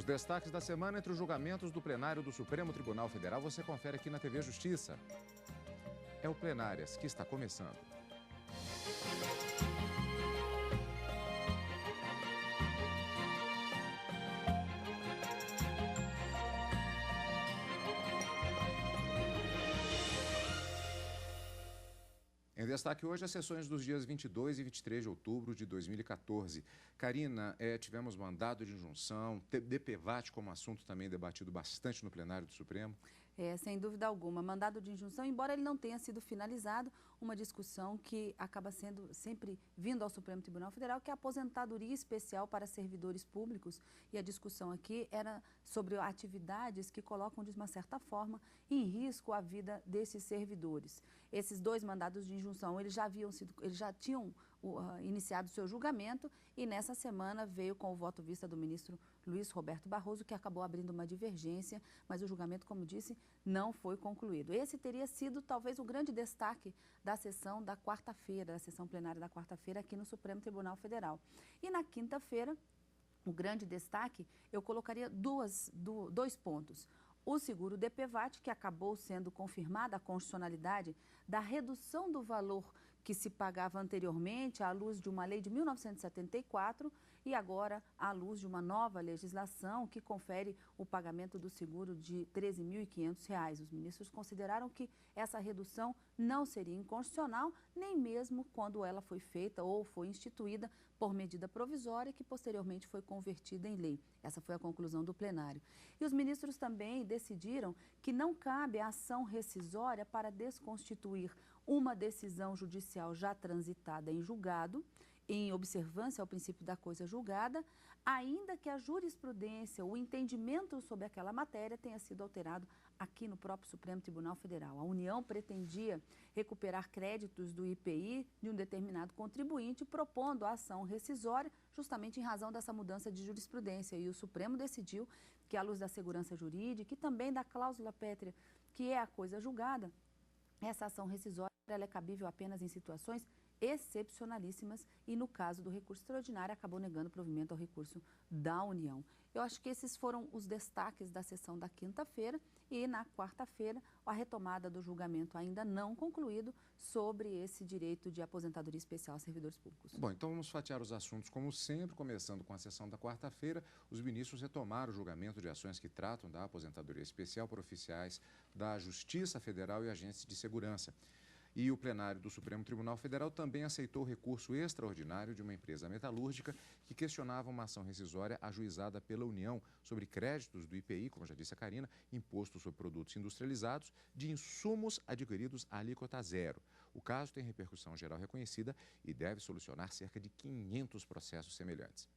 Os destaques da semana entre os julgamentos do plenário do Supremo Tribunal Federal você confere aqui na TV Justiça. É o Plenárias que está começando. Em destaque hoje as sessões dos dias 22 e 23 de outubro de 2014. Karina, tivemos mandado de injunção, DPVAT como assunto também debatido bastante no plenário do Supremo. Sem dúvida alguma. Mandado de injunção, embora ele não tenha sido finalizado, uma discussão que acaba sendo sempre vindo ao Supremo Tribunal Federal, que é a aposentadoria especial para servidores públicos. E a discussão aqui era sobre atividades que colocam, de uma certa forma, em risco a vida desses servidores. Esses dois mandados de injunção, eles já tinham iniciado seu julgamento e nessa semana veio com o voto vista do ministro Luiz Roberto Barroso, que acabou abrindo uma divergência, mas o julgamento, como disse, não foi concluído. Esse teria sido talvez o grande destaque da sessão da quarta-feira, da sessão plenária da quarta-feira aqui no Supremo Tribunal Federal. E na quinta-feira, o grande destaque, eu colocaria dois pontos. O seguro DPVAT, que acabou sendo confirmada a constitucionalidade da redução do valor que se pagava anteriormente à luz de uma lei de 1974 e agora à luz de uma nova legislação que confere o pagamento do seguro de R$ 13.500. Os ministros consideraram que essa redução não seria inconstitucional, nem mesmo quando ela foi feita ou foi instituída por medida provisória que posteriormente foi convertida em lei. Essa foi a conclusão do plenário. E os ministros também decidiram que não cabe a ação rescisória para desconstituir uma decisão judicial já transitada em julgado, em observância ao princípio da coisa julgada, ainda que a jurisprudência, o entendimento sobre aquela matéria tenha sido alterado aqui no próprio Supremo Tribunal Federal. A União pretendia recuperar créditos do IPI de um determinado contribuinte, propondo a ação rescisória, justamente em razão dessa mudança de jurisprudência. E o Supremo decidiu que, à luz da segurança jurídica e também da cláusula pétrea, que é a coisa julgada, essa ação rescisória ela é cabível apenas em situações excepcionalíssimas e, no caso do recurso extraordinário, acabou negando provimento ao recurso da União. Eu acho que esses foram os destaques da sessão da quinta-feira e, na quarta-feira, a retomada do julgamento ainda não concluído sobre esse direito de aposentadoria especial a servidores públicos. Bom, então vamos fatiar os assuntos como sempre, começando com a sessão da quarta-feira. Os ministros retomaram o julgamento de ações que tratam da aposentadoria especial por oficiais da Justiça Federal e agentes de segurança. E o plenário do Supremo Tribunal Federal também aceitou o recurso extraordinário de uma empresa metalúrgica que questionava uma ação rescisória ajuizada pela União sobre créditos do IPI, como já disse a Karina, imposto sobre produtos industrializados, de insumos adquiridos à alíquota zero. O caso tem repercussão geral reconhecida e deve solucionar cerca de 500 processos semelhantes.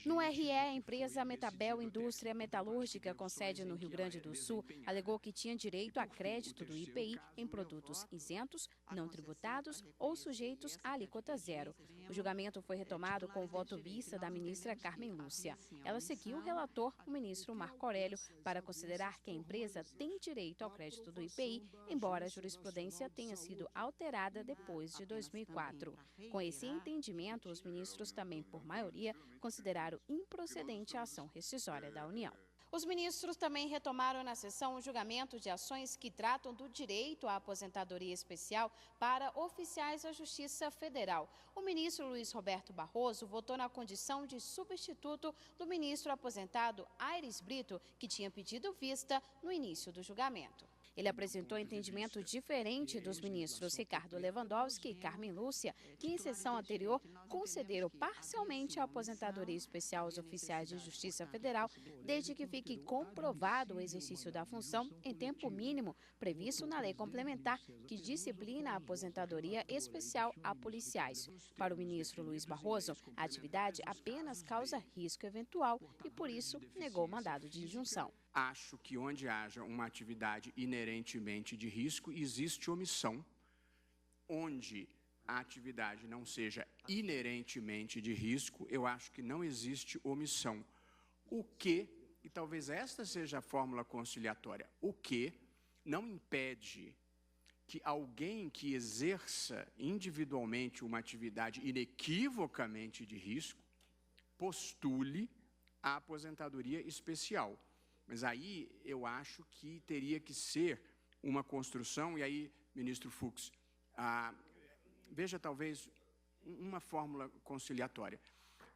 No RE, a empresa Metabel Indústria Metalúrgica, com sede no Rio Grande do Sul, alegou que tinha direito a crédito do IPI em produtos isentos, não tributados ou sujeitos à alíquota zero. O julgamento foi retomado com o voto vista da ministra Carmen Lúcia. Ela seguiu o relator, o ministro Marco Aurélio, para considerar que a empresa tem direito ao crédito do IPI, embora a jurisprudência tenha sido alterada depois de 2004. Com esse entendimento, os ministros também, por maioria, consideraram improcedente a ação rescisória da União. Os ministros também retomaram na sessão o julgamento de ações que tratam do direito à aposentadoria especial para oficiais da Justiça Federal. O ministro Luiz Roberto Barroso votou na condição de substituto do ministro aposentado Aires Brito, que tinha pedido vista no início do julgamento. Ele apresentou entendimento diferente dos ministros Ricardo Lewandowski e Carmen Lúcia, que em sessão anterior concederam parcialmente a aposentadoria especial aos oficiais de Justiça Federal, desde que fique comprovado o exercício da função em tempo mínimo previsto na lei complementar que disciplina a aposentadoria especial a policiais. Para o ministro Luiz Barroso, a atividade apenas causa risco eventual e, por isso, negou o mandado de injunção. Acho que onde haja uma atividade inerentemente de risco, existe omissão. Onde a atividade não seja inerentemente de risco, eu acho que não existe omissão. O que, e talvez esta seja a fórmula conciliatória, o que não impede que alguém que exerça individualmente uma atividade inequivocamente de risco postule a aposentadoria especial. Mas aí eu acho que teria que ser uma construção, e aí, ministro Fux, veja talvez uma fórmula conciliatória.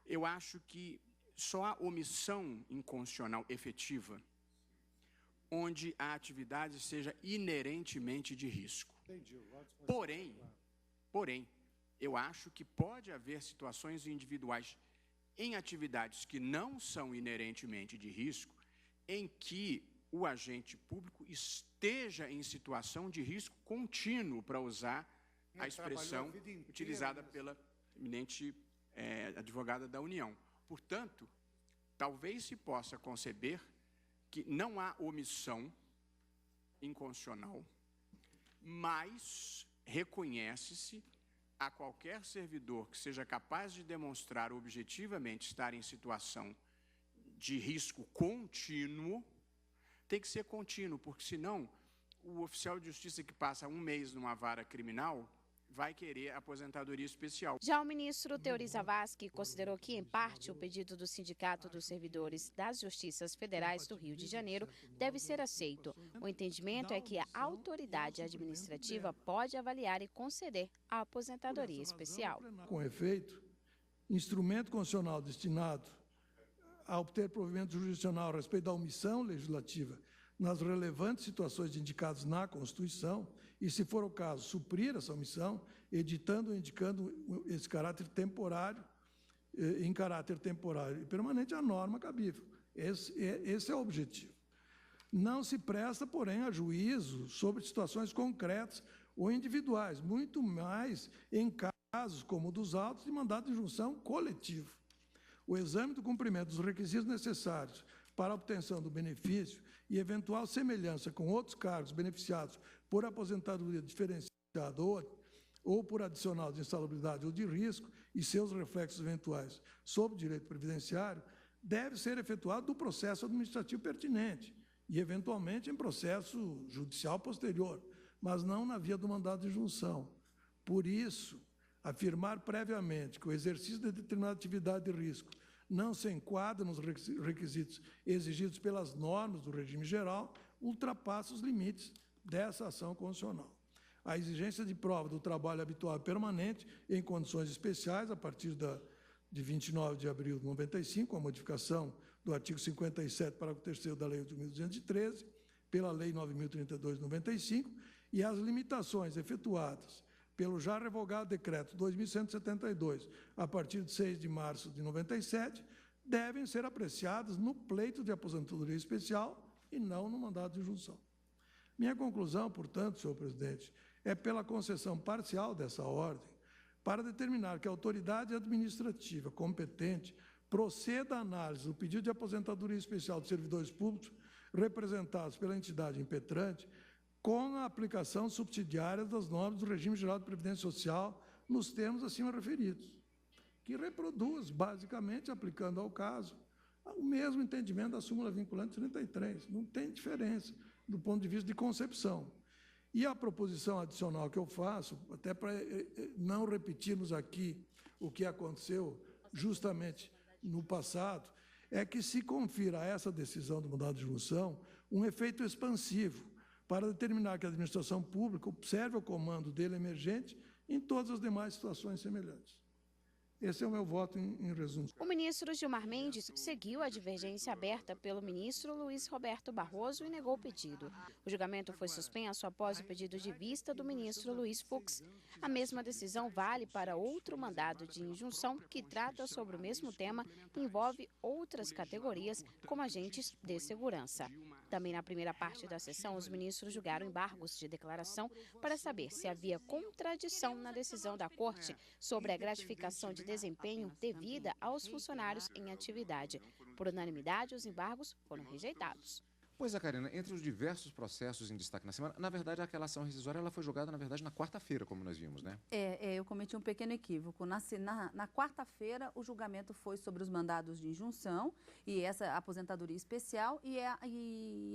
Eu acho que só há omissão inconstitucional efetiva onde a atividade seja inerentemente de risco. Porém, eu acho que pode haver situações individuais em atividades que não são inerentemente de risco, em que o agente público esteja em situação de risco contínuo, para usar a expressão utilizada pela eminente advogada da União. Portanto, talvez se possa conceber que não há omissão inconstitucional, mas reconhece-se a qualquer servidor que seja capaz de demonstrar objetivamente estar em situação de risco contínuo, tem que ser contínuo, porque senão o oficial de justiça que passa um mês numa vara criminal vai querer aposentadoria especial. Já o ministro Teori Zavascki considerou que, em parte, o pedido do Sindicato dos Servidores das Justiças Federais do Rio de Janeiro deve ser aceito. O entendimento é que a autoridade administrativa pode avaliar e conceder a aposentadoria especial. Com efeito, instrumento constitucional destinado a obter provimento jurisdicional a respeito da omissão legislativa nas relevantes situações indicadas na Constituição, e, se for o caso, suprir essa omissão, editando ou indicando esse caráter temporário, em caráter temporário e permanente, a norma cabível. Esse é o objetivo. Não se presta, porém, a juízo sobre situações concretas ou individuais, muito mais em casos como o dos autos de mandado de injunção coletivo. O exame do cumprimento dos requisitos necessários para a obtenção do benefício e eventual semelhança com outros cargos beneficiados por aposentadoria diferenciada ou por adicional de insalubridade ou de risco e seus reflexos eventuais sobre o direito previdenciário, deve ser efetuado do processo administrativo pertinente e, eventualmente, em processo judicial posterior, mas não na via do mandado de injunção. Por isso, afirmar previamente que o exercício de determinada atividade de risco não se enquadra nos requisitos exigidos pelas normas do regime geral ultrapassa os limites dessa ação constitucional. A exigência de prova do trabalho habitual e permanente em condições especiais, a partir de 29 de abril de 95, a modificação do artigo 57, parágrafo 3º da Lei 8.213, pela Lei 9.032 de 95, e as limitações efetuadas pelo já revogado Decreto 2.172, a partir de 6 de março de 97, devem ser apreciadas no pleito de aposentadoria especial e não no mandado de injunção. Minha conclusão, portanto, senhor presidente, é pela concessão parcial dessa ordem, para determinar que a autoridade administrativa competente proceda à análise do pedido de aposentadoria especial de servidores públicos representados pela entidade impetrante, com a aplicação subsidiária das normas do regime geral de previdência social nos termos acima referidos, que reproduz, basicamente, aplicando ao caso, o mesmo entendimento da súmula vinculante 33. Não tem diferença do ponto de vista de concepção. E a proposição adicional que eu faço, até para não repetirmos aqui o que aconteceu justamente no passado, é que se confira a essa decisão do mandado de injunção um efeito expansivo, para determinar que a administração pública observe o comando dele emergente em todas as demais situações semelhantes. Esse é o meu voto em resumo. O ministro Gilmar Mendes seguiu a divergência aberta pelo ministro Luiz Roberto Barroso e negou o pedido. O julgamento foi suspenso após o pedido de vista do ministro Luiz Fux. A mesma decisão vale para outro mandado de injunção que trata sobre o mesmo tema e envolve outras categorias, como agentes de segurança. Também na primeira parte da sessão, os ministros julgaram embargos de declaração para saber se havia contradição na decisão da Corte sobre a gratificação de desempenho devida aos funcionários em atividade. Por unanimidade, os embargos foram rejeitados. Pois é, Karina, entre os diversos processos em destaque na semana, na verdade, aquela ação rescisória ela foi julgada, na verdade, na quarta-feira, como nós vimos, né? Eu cometi um pequeno equívoco. Na quarta-feira, o julgamento foi sobre os mandados de injunção e essa aposentadoria especial e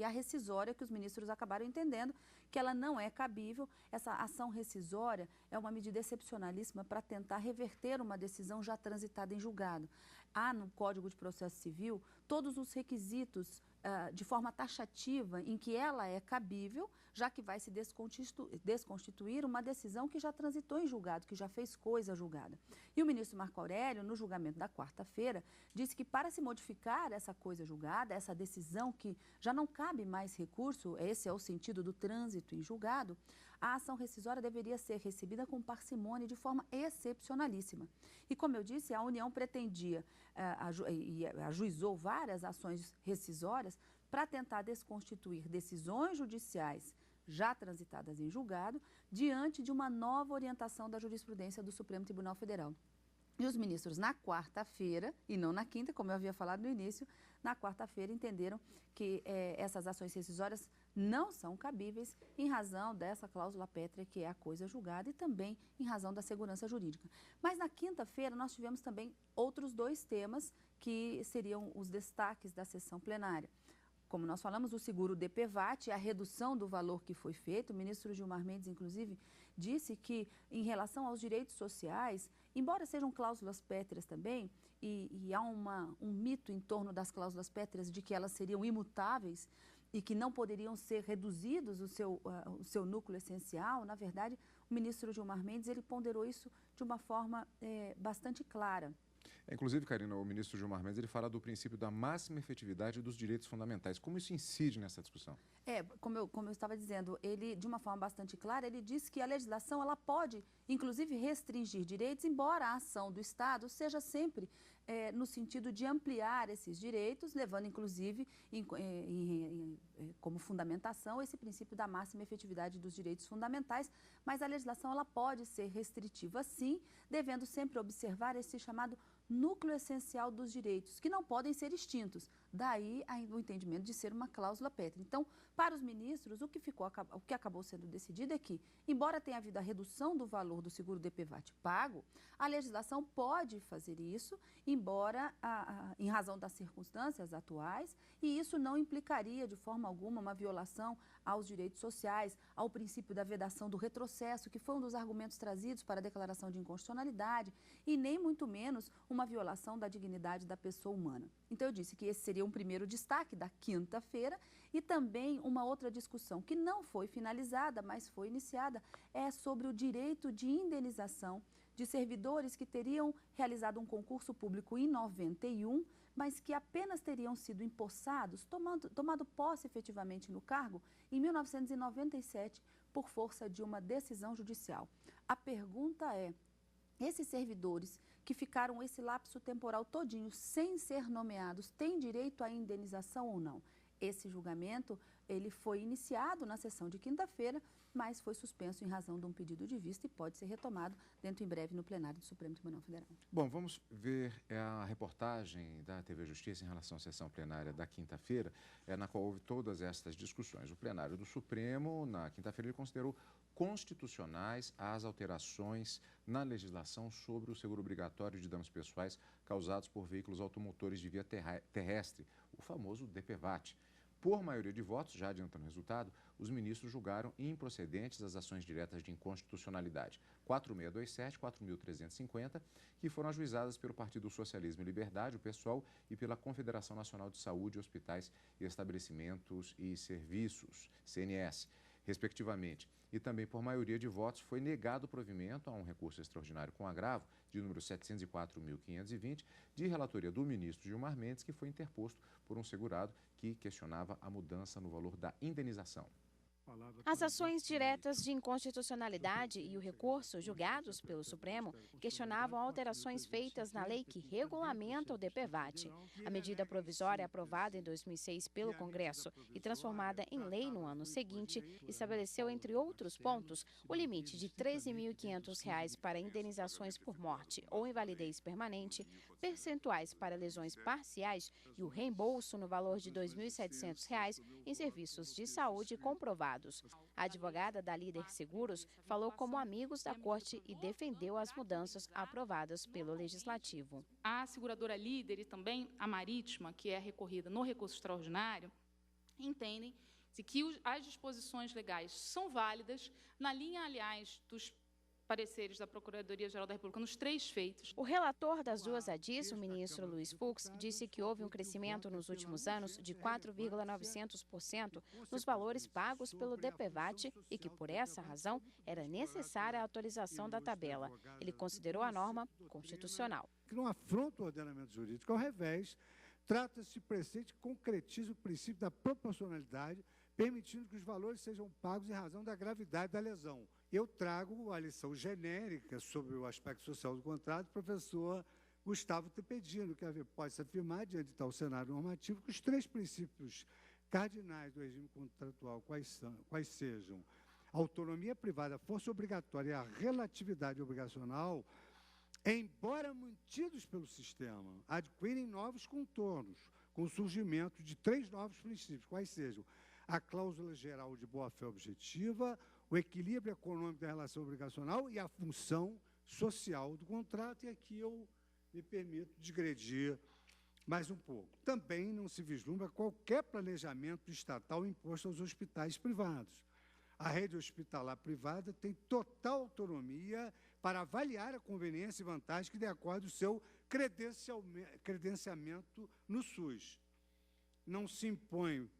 a rescisória, que os ministros acabaram entendendo que ela não é cabível. Essa ação rescisória é uma medida excepcionalíssima para tentar reverter uma decisão já transitada em julgado. há no Código de Processo Civil todos os requisitos de forma taxativa em que ela é cabível, já que vai se desconstituir uma decisão que já transitou em julgado, que já fez coisa julgada. E o ministro Marco Aurélio, no julgamento da quarta-feira, disse que para se modificar essa coisa julgada, essa decisão que já não cabe mais recurso, esse é o sentido do trânsito em julgado, a ação rescisória deveria ser recebida com parcimônia de forma excepcionalíssima. E, como eu disse, a União pretendia e ajuizou várias ações rescisórias para tentar desconstituir decisões judiciais já transitadas em julgado diante de uma nova orientação da jurisprudência do Supremo Tribunal Federal. E os ministros, na quarta-feira, e não na quinta, como eu havia falado no início, na quarta-feira entenderam que essas ações rescisórias não são cabíveis em razão dessa cláusula pétrea que é a coisa julgada e também em razão da segurança jurídica. Mas na quinta-feira nós tivemos também outros 2 temas que seriam os destaques da sessão plenária. Como nós falamos, o seguro DPVAT, a redução do valor que foi feito, o ministro Gilmar Mendes, inclusive, disse que, em relação aos direitos sociais, embora sejam cláusulas pétreas também, e há um mito em torno das cláusulas pétreas de que elas seriam imutáveis e que não poderiam ser reduzidos o seu núcleo essencial, na verdade, o ministro Gilmar Mendes ele ponderou isso de uma forma bastante clara. Inclusive, Karina, o ministro Gilmar Mendes ele fala do princípio da máxima efetividade dos direitos fundamentais. Como isso incide nessa discussão? Como eu estava dizendo, ele, de uma forma bastante clara, ele diz que a legislação ela pode, inclusive, restringir direitos, embora a ação do Estado seja sempre no sentido de ampliar esses direitos, levando, inclusive, como fundamentação, esse princípio da máxima efetividade dos direitos fundamentais, mas a legislação ela pode ser restritiva, sim, devendo sempre observar esse chamado núcleo essencial dos direitos, que não podem ser extintos. Daí o entendimento de ser uma cláusula pétrea. Então, para os ministros, o que acabou sendo decidido é que, embora tenha havido a redução do valor do seguro DPVAT pago, a legislação pode fazer isso, embora em razão das circunstâncias atuais, e isso não implicaria de forma alguma uma violação aos direitos sociais, ao princípio da vedação do retrocesso, que foi um dos argumentos trazidos para a declaração de inconstitucionalidade, e nem muito menos uma violação da dignidade da pessoa humana. Então, eu disse que esse seria um primeiro destaque da quinta-feira e também uma outra discussão que não foi finalizada, mas foi iniciada, é sobre o direito de indenização de servidores que teriam realizado um concurso público em 91, mas que apenas teriam sido empossados, tomado posse efetivamente no cargo em 1997 por força de uma decisão judicial. A pergunta é, esses servidores que ficaram esse lapso temporal todinho sem ser nomeados, têm direito à indenização ou não? Esse julgamento ele foi iniciado na sessão de quinta-feira, mas foi suspenso em razão de um pedido de vista e pode ser retomado dentro em breve no plenário do Supremo Tribunal Federal. Bom, vamos ver a reportagem da TV Justiça em relação à sessão plenária da quinta-feira, na qual houve todas estas discussões. O plenário do Supremo, na quinta-feira, ele considerou constitucionais as alterações na legislação sobre o seguro obrigatório de danos pessoais causados por veículos automotores de via terrestre, o famoso DPVAT. Por maioria de votos, já adiantando o resultado, os ministros julgaram improcedentes as ações diretas de inconstitucionalidade 4627, 4350, que foram ajuizadas pelo Partido Socialismo e Liberdade, o PSOL, e pela Confederação Nacional de Saúde, Hospitais e Estabelecimentos e Serviços, CNS, respectivamente. E também, por maioria de votos, foi negado o provimento a um recurso extraordinário com agravo, de número 704.520, de relatoria do ministro Gilmar Mendes, que foi interposto por um segurado que questionava a mudança no valor da indenização. As ações diretas de inconstitucionalidade e o recurso julgados pelo Supremo questionavam alterações feitas na lei que regulamenta o DPVAT. A medida provisória aprovada em 2006 pelo Congresso e transformada em lei no ano seguinte estabeleceu, entre outros pontos, o limite de R$ 13.500 para indenizações por morte ou invalidez permanente, percentuais para lesões parciais e o reembolso no valor de R$ 2.700 em serviços de saúde comprovados. A advogada da Líder Seguros falou como amigos da Corte e defendeu as mudanças aprovadas pelo Legislativo. A seguradora Líder e também a Marítima, que é recorrida no recurso extraordinário, entendem que as disposições legais são válidas, na linha, aliás, dos pareceres da Procuradoria-Geral da República nos 3 feitos. O relator das duas ADIs, o ministro Luiz Fux, disse que houve um crescimento nos últimos anos de 4,900% nos valores pagos pelo DPVAT e que, por essa razão, era necessária a atualização da tabela. Ele considerou a norma constitucional. Que não afronta o ordenamento jurídico, ao revés, trata-se de preceito que concretiza o princípio da proporcionalidade, permitindo que os valores sejam pagos em razão da gravidade da lesão. Eu trago a lição genérica sobre o aspecto social do contrato do professor Gustavo Tepedino, que pode-se afirmar, diante de tal cenário normativo, que os 3 princípios cardinais do regime contratual, quais sejam a autonomia privada, a força obrigatória e a relatividade obrigacional, embora mantidos pelo sistema, adquirem novos contornos, com o surgimento de 3 novos princípios, quais sejam a cláusula geral de boa-fé objetiva, o equilíbrio econômico da relação obrigacional e a função social do contrato. E aqui eu me permito digredir mais um pouco. Também não se vislumbra qualquer planejamento estatal imposto aos hospitais privados. A rede hospitalar privada tem total autonomia para avaliar a conveniência e vantagem que decorre do seu credenciamento no SUS. Não se impõe,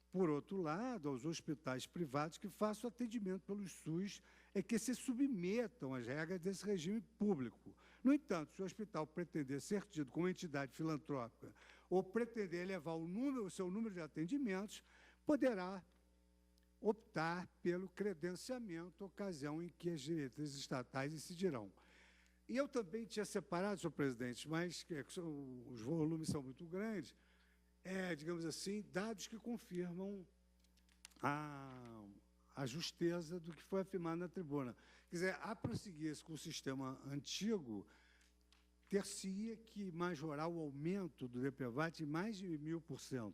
por outro lado, aos hospitais privados que façam atendimento pelo SUS e que se submetam às regras desse regime público. No entanto, se o hospital pretender ser tido como entidade filantrópica ou pretender elevar o seu número de atendimentos, poderá optar pelo credenciamento, ocasião em que as diretrizes estatais decidirão. E eu também tinha separado, senhor presidente, mas os volumes são muito grandes, digamos assim, dados que confirmam a justeza do que foi afirmado na tribuna. Quer dizer, a prosseguir-se com o sistema antigo, ter-se-ia que majorar o aumento do DPVAT em mais de 1000%.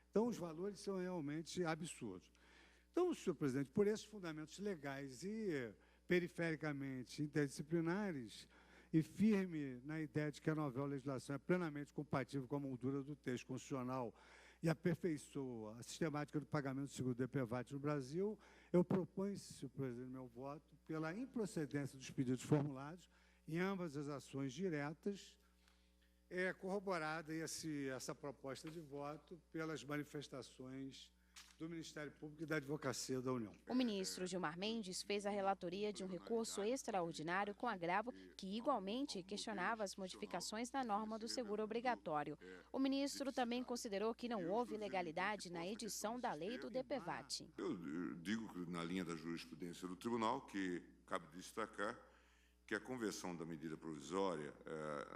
Então, os valores são realmente absurdos. Então, senhor presidente, por esses fundamentos legais e perifericamente interdisciplinares, e firme na ideia de que a nova legislação é plenamente compatível com a moldura do texto constitucional e aperfeiçoa a sistemática do pagamento do seguro DPVAT no Brasil, eu proponho, senhor presidente, meu voto pela improcedência dos pedidos formulados em ambas as ações diretas, corroborada essa proposta de voto pelas manifestações do Ministério Público e da Advocacia da União. O ministro Gilmar Mendes fez a relatoria de um recurso extraordinário com agravo que igualmente questionava as modificações na norma do seguro obrigatório. O ministro também considerou que não houve ilegalidade na edição da lei do DPVAT. Eu digo que, na linha da jurisprudência do tribunal, que cabe destacar que a conversão da medida provisória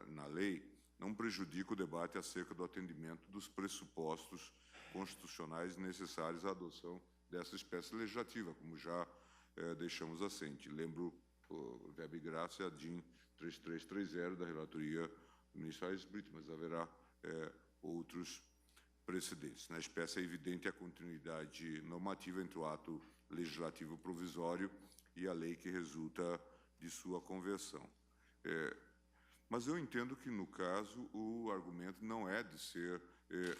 na lei não prejudica o debate acerca do atendimento dos pressupostos constitucionais necessários à adoção dessa espécie legislativa, como já deixamos assente. Lembro o verbo graça a DIN 3330 da relatoria do ministro Aires Brito, mas haverá outros precedentes. Na espécie é evidente a continuidade normativa entre o ato legislativo provisório e a lei que resulta de sua conversão. Mas eu entendo que, no caso, o argumento não é de ser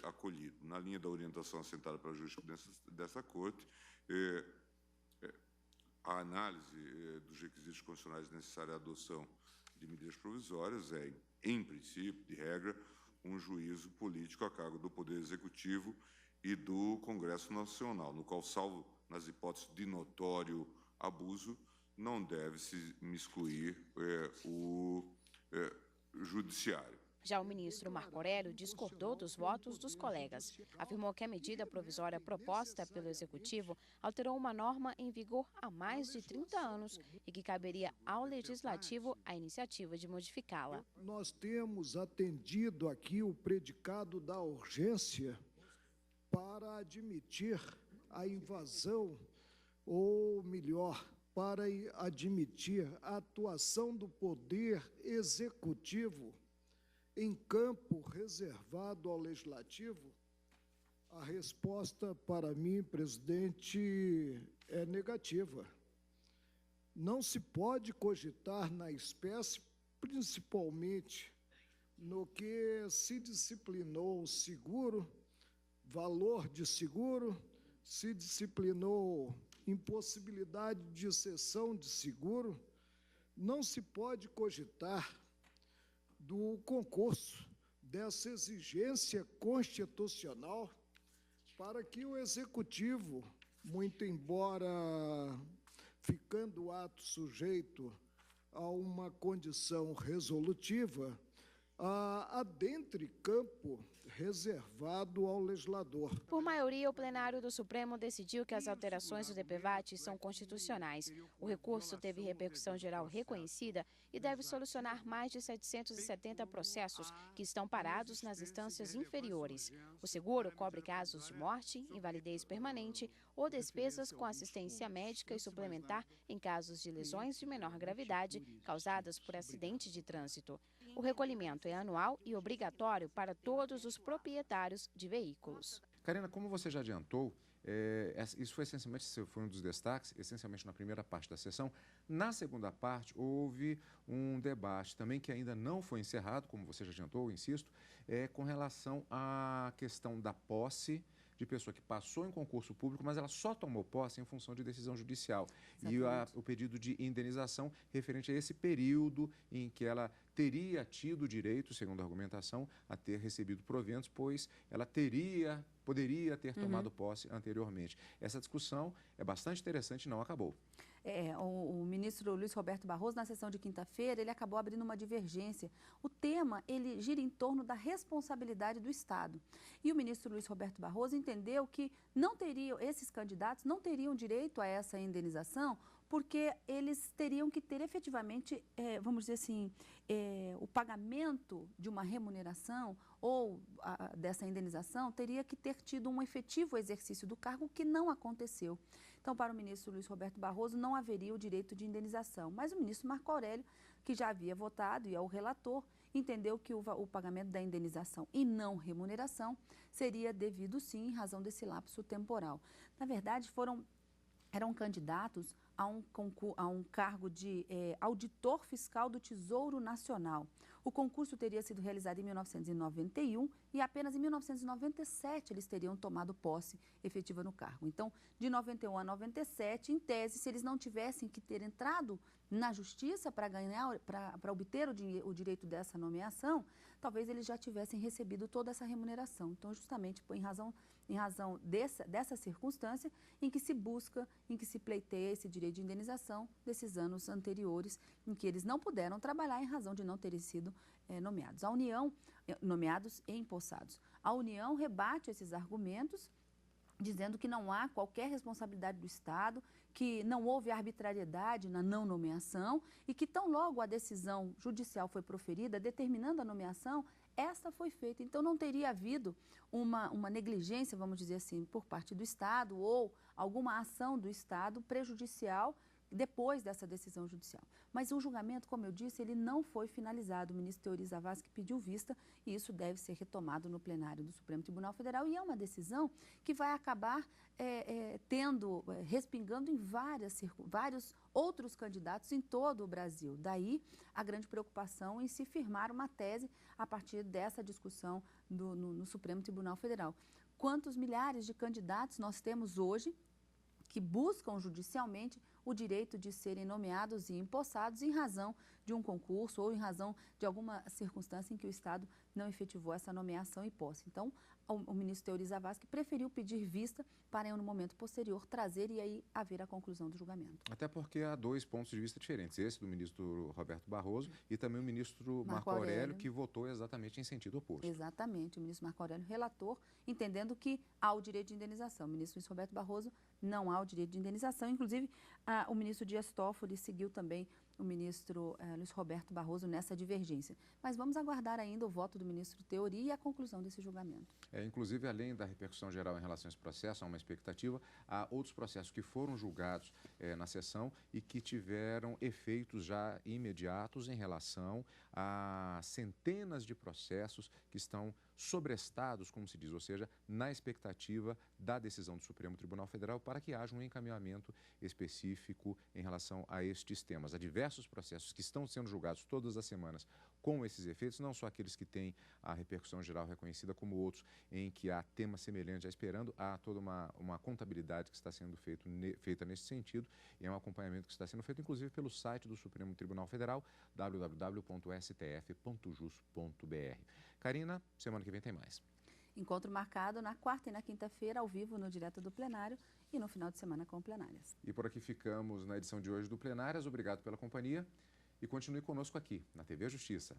acolhido. Na linha da orientação assentada pela jurisprudência dessa Corte, a análise dos requisitos constitucionais necessários à adoção de medidas provisórias é, em princípio, de regra, um juízo político a cargo do Poder Executivo e do Congresso Nacional, no qual, salvo nas hipóteses de notório abuso, não deve se excluir o Judiciário. Já o ministro Marco Aurélio discordou dos votos dos colegas. Afirmou que a medida provisória proposta pelo Executivo alterou uma norma em vigor há mais de 30 anos e que caberia ao Legislativo a iniciativa de modificá-la. Nós temos atendido aqui o predicado da urgência para admitir a invasão, ou melhor, para admitir a atuação do Poder Executivo em campo reservado ao Legislativo? A resposta para mim, presidente, é negativa. Não se pode cogitar na espécie, principalmente no que se disciplinou o seguro, valor de seguro, se disciplinou impossibilidade de cessão de seguro, não se pode cogitar do concurso dessa exigência constitucional para que o Executivo, muito embora ficando o ato sujeito a uma condição resolutiva, adentre campo reservado ao legislador. Por maioria, o plenário do Supremo decidiu que as alterações do DPVAT são constitucionais. O recurso teve repercussão geral reconhecida e deve solucionar mais de 770 processos que estão parados nas instâncias inferiores. O seguro cobre casos de morte, invalidez permanente ou despesas com assistência médica e suplementar em casos de lesões de menor gravidade causadas por acidente de trânsito. O recolhimento é anual e obrigatório para todos os proprietários de veículos. Karina, como você já adiantou, isso foi um dos destaques, essencialmente na primeira parte da sessão. Na segunda parte, houve um debate também que ainda não foi encerrado, como você já adiantou, insisto, com relação à questão da posse de pessoa que passou em concurso público, mas ela só tomou posse em função de decisão judicial. Exatamente. E o pedido de indenização referente a esse período em que ela teria tido direito, segundo a argumentação, a ter recebido proventos, pois ela poderia ter tomado posse anteriormente. Essa discussão é bastante interessante e não acabou. O ministro Luiz Roberto Barroso, na sessão de quinta-feira, ele acabou abrindo uma divergência. O tema, ele gira em torno da responsabilidade do Estado. E o ministro Luiz Roberto Barroso entendeu que esses candidatos não teriam direito a essa indenização, porque eles teriam que ter efetivamente, vamos dizer assim, o pagamento de uma remuneração ou dessa indenização teria que ter tido um efetivo exercício do cargo, que não aconteceu. Então, para o ministro Luiz Roberto Barroso, não haveria o direito de indenização. Mas o ministro Marco Aurélio, que já havia votado e é o relator, entendeu que o pagamento da indenização e não remuneração seria devido, sim, em razão desse lapso temporal. Na verdade, eram candidatos a um cargo de auditor fiscal do Tesouro Nacional. O concurso teria sido realizado em 1991 e apenas em 1997 eles teriam tomado posse efetiva no cargo. Então, de 91 a 97, em tese, se eles não tivessem que ter entrado na justiça para obter o direito dessa nomeação, talvez eles já tivessem recebido toda essa remuneração. Então, justamente em razão dessa circunstância em que se busca, em que se pleiteia esse direito de indenização desses anos anteriores, em que eles não puderam trabalhar em razão de não terem sido nomeados. A União, nomeados e empossados. A União rebate esses argumentos, dizendo que não há qualquer responsabilidade do Estado, que não houve arbitrariedade na não nomeação e que tão logo a decisão judicial foi proferida, determinando a nomeação, essa foi feita. Então, não teria havido uma negligência, vamos dizer assim, por parte do Estado ou alguma ação do Estado prejudicial depois dessa decisão judicial. Mas o julgamento, como eu disse, ele não foi finalizado. O ministro Teori Zavascki pediu vista e isso deve ser retomado no plenário do Supremo Tribunal Federal. E é uma decisão que vai acabar respingando em vários outros candidatos em todo o Brasil. Daí a grande preocupação em se firmar uma tese a partir dessa discussão no Supremo Tribunal Federal. Quantos milhares de candidatos nós temos hoje que buscam judicialmente o direito de serem nomeados e empossados em razão de um concurso ou em razão de alguma circunstância em que o Estado não efetivou essa nomeação e posse. Então, o ministro Teori Zavascki preferiu pedir vista para, no momento posterior, trazer e aí haver a conclusão do julgamento. Até porque há dois pontos de vista diferentes, esse do ministro Roberto Barroso e também o ministro Marco Aurélio, que votou exatamente em sentido oposto. Exatamente, o ministro Marco Aurélio, relator, entendendo que há o direito de indenização. O ministro Luiz Roberto Barroso não há o direito de indenização. Inclusive, o ministro Dias Toffoli seguiu também o ministro Luiz Roberto Barroso nessa divergência. Mas vamos aguardar ainda o voto do ministro Teori e a conclusão desse julgamento. Inclusive, além da repercussão geral em relação a esse processo, há uma expectativa, há outros processos que foram julgados na sessão e que tiveram efeitos já imediatos em relação a centenas de processos que estão sobrestados, como se diz, ou seja, na expectativa da decisão do Supremo Tribunal Federal para que haja um encaminhamento específico em relação a estes temas. Há diversos processos que estão sendo julgados todas as semanas com esses efeitos, não só aqueles que têm a repercussão geral reconhecida, como outros em que há temas semelhantes já esperando, há toda uma contabilidade que está sendo feita nesse sentido, e é um acompanhamento que está sendo feito, inclusive, pelo site do Supremo Tribunal Federal, www.stf.jus.br. Karina, semana que vem tem mais. Encontro marcado na quarta e na quinta-feira, ao vivo, no Direto do Plenário, e no final de semana com Plenárias. E por aqui ficamos na edição de hoje do Plenárias. Obrigado pela companhia e continue conosco aqui, na TV Justiça.